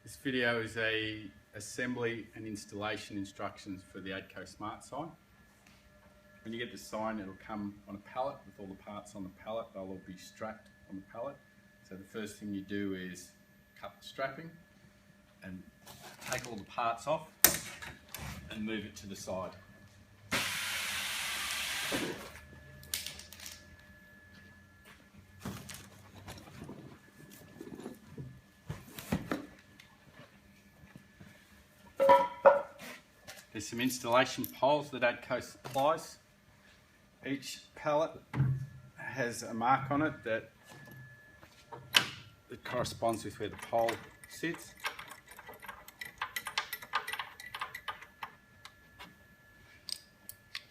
This video is a assembly and installation instructions for the ADCO Smart Sign. When you get the sign, it'll come on a pallet with all the parts on the pallet. They'll all be strapped on the pallet. So the first thing you do is cut the strapping and take all the parts off and move it to the side. There's some installation poles that ADCO supplies. Each pallet has a mark on it that corresponds with where the pole sits.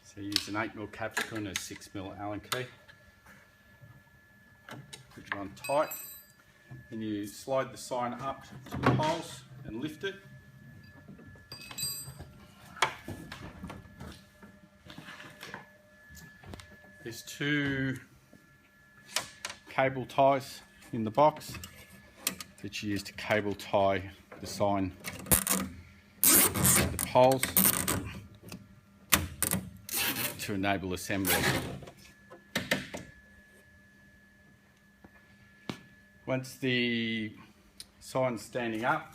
So you use an 8mm cap screw and a 6mm Allen key. Put it on tight, and you slide the sign up to the poles and lift it. There's two cable ties in the box that you use to cable tie the sign to the poles to enable assembly. Once the sign's standing up,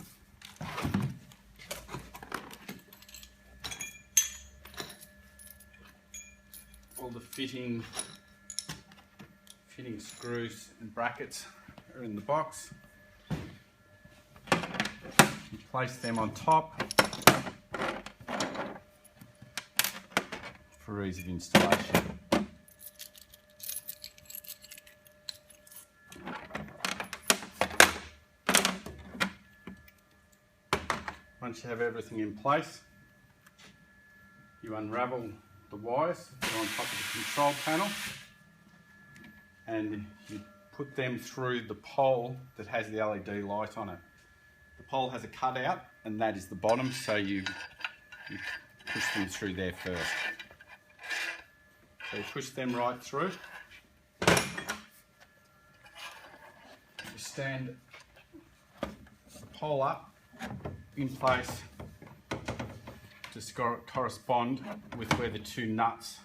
all the fitting screws and brackets are in the box. You place them on top for ease of installation. Once you have everything in place, you unravel the wires that are on top of the control panel and you put them through the pole that has the LED light on it. The pole has a cutout and that is the bottom, so you push them through there first. So you push them right through. You stand the pole up in place to correspond with where the two nuts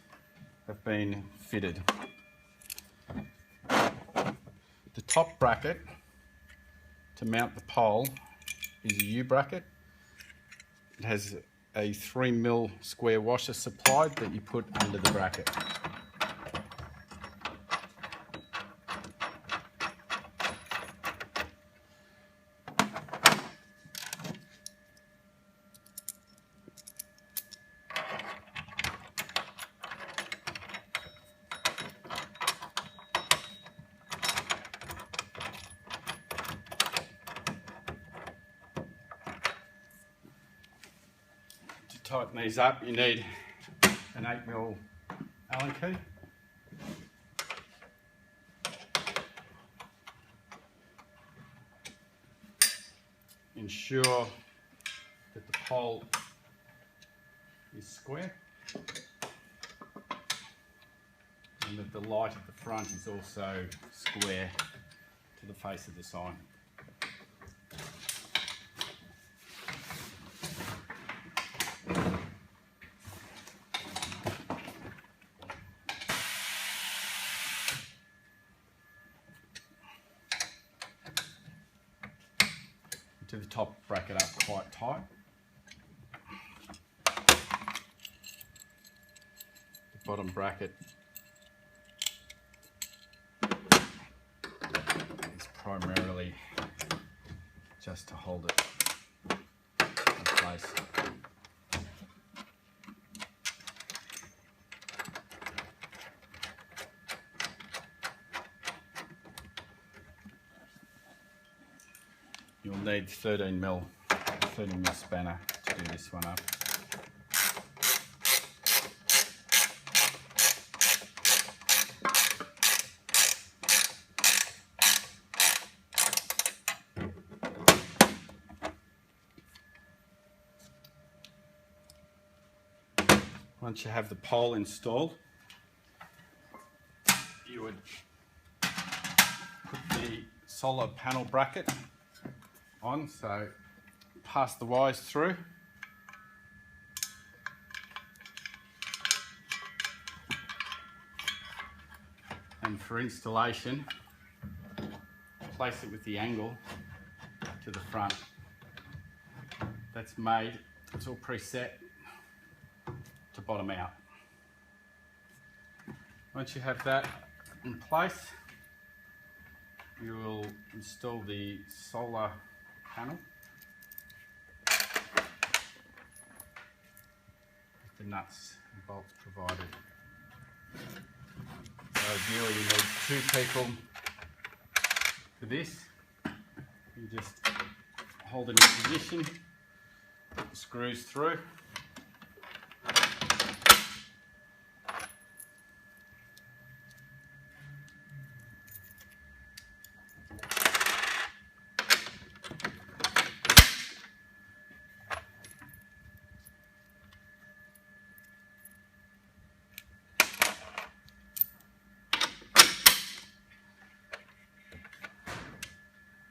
have been fitted. The top bracket to mount the pole is a U-bracket. It has a 3mm square washer supplied that you put under the bracket. To tighten these up, you need an 8mm Allen key. Ensure that the pole is square and that the light at the front is also square to the face of the sign. To the top bracket up quite tight. The bottom bracket is primarily just to hold it in place. You'll need 13mm spanner to do this one up. Once you have the pole installed, you would put the solar panel bracket on. So pass the wires through. And for installation, place it with the angle to the front. That's made, it's all preset to bottom out. Once you have that in place, you will install the solar panel with the nuts and bolts provided. So ideally you need 2 people for this. You just hold it in position, put the screws through.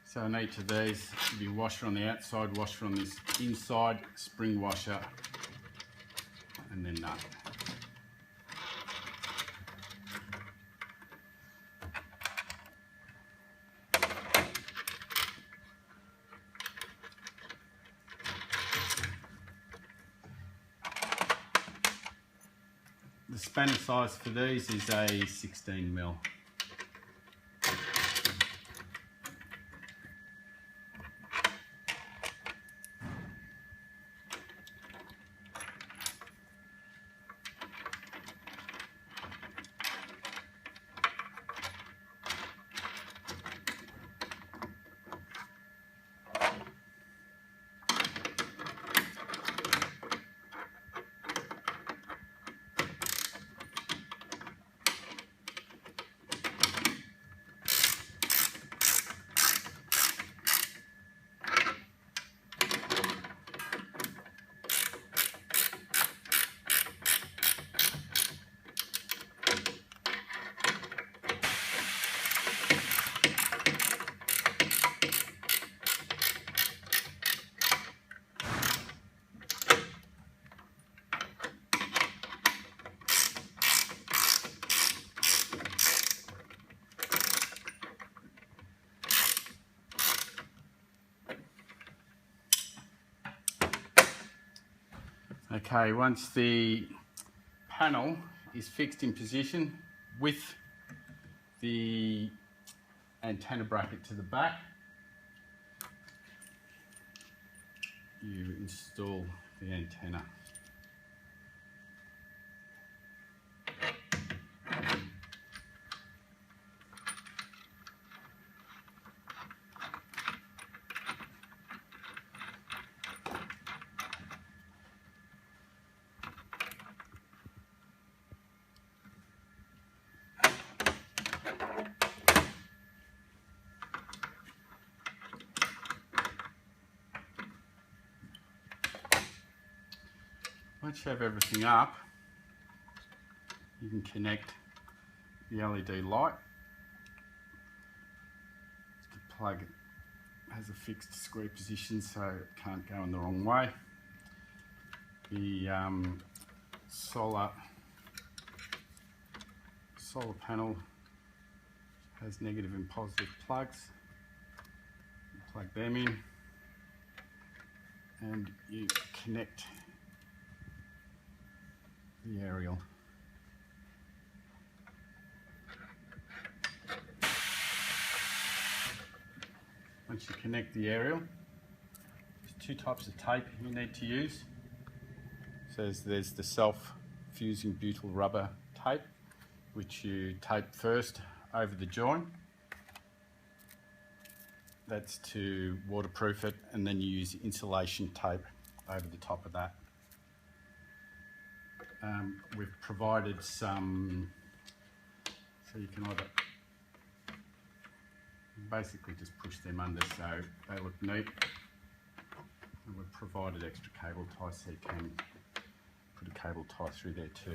So on each of these, there'll be washer on the outside, washer on this inside, spring washer, and then nut. The spanner size for these is a 16mm. Okay, once the panel is fixed in position with the antenna bracket to the back, you install the antenna. Once you have everything up, you can connect the LED light. The plug has a fixed square position so it can't go in the wrong way. The solar panel has negative and positive plugs. You plug them in and you connect the aerial. Once you connect the aerial, there's 2 types of tape you need to use. So there's the self-fusing butyl rubber tape, which you tape first over the join. That's to waterproof it, and then you use insulation tape over the top of that. We've provided some, so you can either basically just push them under so they look neat, and we've provided extra cable ties so you can put a cable tie through there too.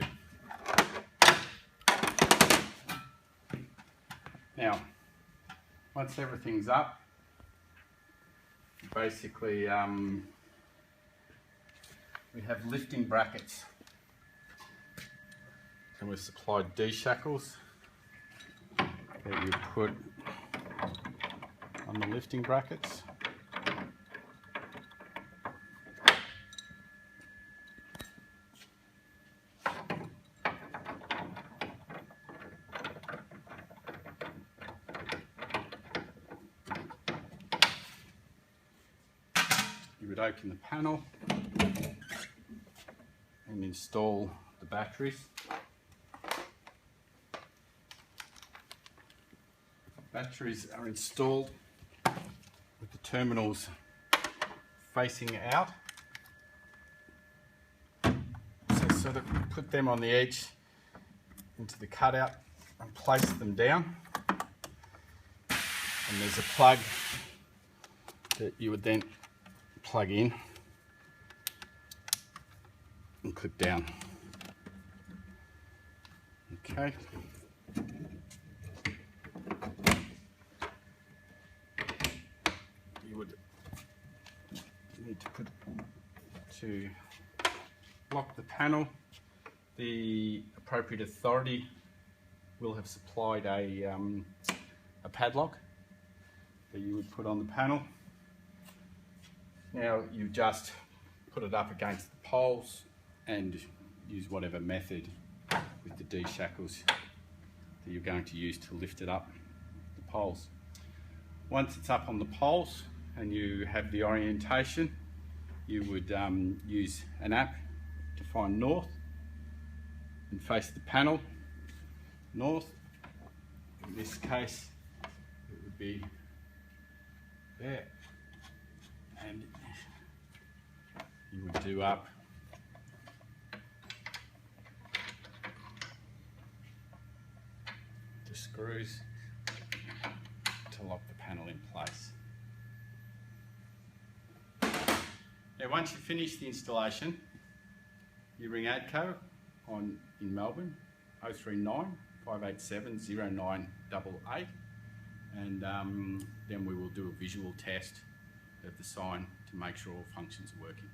Now, once everything's up, basically we have lifting brackets, and we've supplied D-shackles that you put on the lifting brackets. You would open the panel and install the batteries. Batteries are installed with the terminals facing out. So sort of put them on the edge into the cutout and place them down. And there's a plug that you would then plug in and clip down. Okay. You would need to lock the panel. The appropriate authority will have supplied a padlock that you would put on the panel. Now you just put it up against the poles and use whatever method with the D-shackles that you're going to use to lift it up the poles. Once it's up on the poles and you have the orientation, you would use an app to find north and face the panel north. In this case it would be there, and you would do up the screws to lock the panel in place. Now once you finish the installation, you ring ADCO in Melbourne, 039 587 0988, and then we will do a visual test of the sign to make sure all functions are working.